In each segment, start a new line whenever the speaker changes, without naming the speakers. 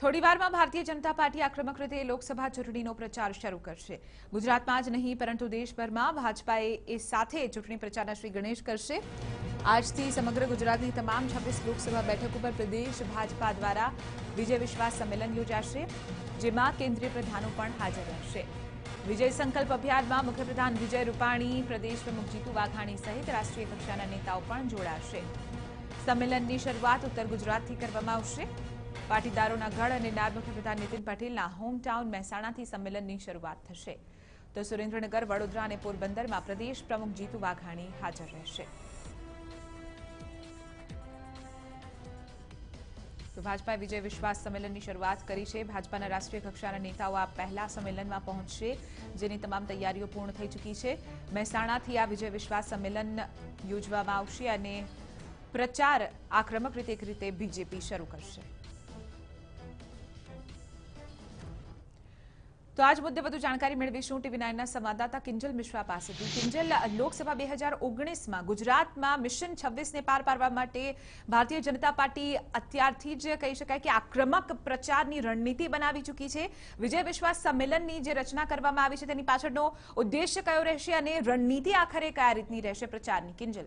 થોડીવારમાં ભારતીય જનતા પાર્ટી આક્રમક રીતે લોકસભા ચૂંટણીનો પ્રચાર શરૂ કરશે। ગુજરાતમાં જ નહીં પરંતુ દેશભરમાં ભાજપાએ એ સાથે ચૂંટણી પ્રચારના શ્રી ગણેશ કરશે। આજથી સમગ્ર ગુજરાતની તમામ 26 લોકસભા બેઠકો પર પ્રદેશ ભાજપા દ્વારા વિજય વિશ્વાસ સંમેલન યોજાશે, જેમાં કેન્દ્રીય પ્રધાનો પણ હાજર રહેશે। વિજય સંકલ્પ અભિયાનમાં મુખ્યપ્રધાન વિજય રૂપાણી, પ્રદેશ પ્રમુખ જીતુ વાઘાણી સહિત રાષ્ટ્રીય કક્ષાના નેતાઓ પણ જોડાશે। સંમેલનની શરૂઆત ઉત્તર ગુજરાતથી કરવામાં આવશે। પાટીદારોના ગઢ અને નાયબ મુખ્યપ્રધાન નીતિન પટેલના હોમટાઉન મહેસાણાથી સંમેલનની શરૂઆત થશે, તો સુરેન્દ્રનગર, વડોદરા અને પોરબંદરમાં પ્રદેશ પ્રમુખ જીતુ વાઘાણી હાજર રહેશે। તો ભાજપાએ વિજય વિશ્વાસ સંમેલનની શરૂઆત કરી છે। ભાજપાના રાષ્ટ્રીય કક્ષાના નેતાઓ આ પહેલા સંમેલનમાં પહોંચશે, જેની તમામ તૈયારીઓ પૂર્ણ થઈ ચૂકી છે। મહેસાણાથી આ વિજય વિશ્વાસ સંમેલન યોજવામાં આવશે અને પ્રચાર આક્રમક રીતે બીજેપી શરૂ કરશે। તો આજ મુદ્દે વધુ જાણકારી મેળવીશું ટીવી 9ના સંવાદદાતા કિંજલ મિશ્રા પાસેથી। કિંજલ, લોકસભા 2019માં ગુજરાતમાં મિશન 26ને પાર પાડવા માટે ભારતીય જનતા પાર્ટી અત્યારથી જ કહી શકાય કે આક્રમક પ્રચારની રણનીતિ બનાવી ચૂકી છે। વિજય વિશ્વાસ સંમેલનની જે રચના કરવામાં આવી છે તેની પાછળનો ઉદ્દેશ્ય કયો રહેશે અને રણનીતિ આખરે કયા રીતની રહેશે પ્રચારની? કિંજલ,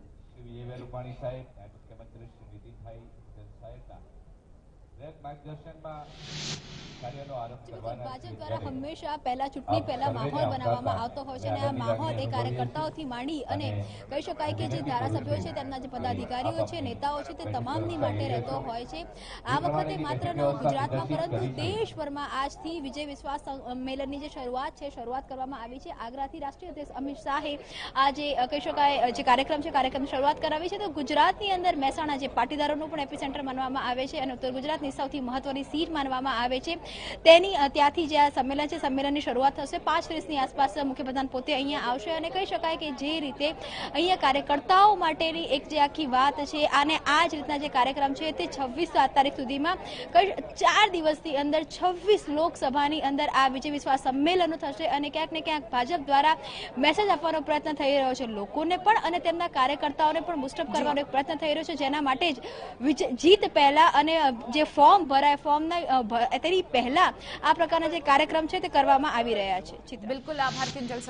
ભાજપ દ્વારા હંમેશા ચૂંટણી પહેલા માહોલ બનાવવામાં આવતો હોય છે અને આ માહોલ એ કાર્યકર્તાઓથી માંડી અને કહી શકાય કે જે ધારાસભ્યો છે, તેમના જે પદાધિકારીઓ છે, નેતાઓ છે, તે તમામની માટે રહેતો હોય છે। આ વખતે માત્ર ગુજરાતમાં પરંતુ દેશભરમાં આજથી વિજય વિશ્વાસ સંમેલનની જે શરૂઆત કરવામાં આવી છે। આગ્રાથી રાષ્ટ્રીય અધ્યક્ષ અમિત શાહે આ જે કહી શકાય જે કાર્યક્રમની શરૂઆત કરાવી છે। તો ગુજરાતની અંદર મહેસાણા જે પાટીદારોનું પણ એપિસેન્ટર માનવામાં આવે છે અને ઉત્તર ગુજરાતની સૌથી મહત્વની સીટ માનવામાં આવે છે, તેની ત્યાંથી જે આ સંમેલન છે, સંમેલનની શરૂઆત થશે। 5:30ની આસપાસ મુખ્યપ્રધાન પોતે અહીંયા આવશે અને કહી શકાય કે જે રીતે અહીંયા કાર્યકર્તાઓ માટેની એક જે આખી વાત છે અને આ જ રીતના જે કાર્યક્રમ છે તે 26 તારીખ સુધીમાં 4 દિવસની અંદર 26 લોકસભાની અંદર આ વિજય વિશ્વાસ સંમેલનો થશે અને ક્યાંક ને ક્યાંક ભાજપ દ્વારા મેસેજ આપવાનો પ્રયત્ન થઈ રહ્યો છે લોકોને પણ અને તેમના કાર્યકર્તાઓને પણ બુસ્ટઅપ કરવાનો એક પ્રયત્ન થઈ રહ્યો છે, જેના માટે જ જીત પહેલા અને જે ફોર્મ ભરાય ફોર્મના તેની પહેલા આ પ્રકારના જે કાર્યક્રમ છે તે કરવામાં આવી રહ્યા છે।
બિલકુલ, આભાર કિંજલ।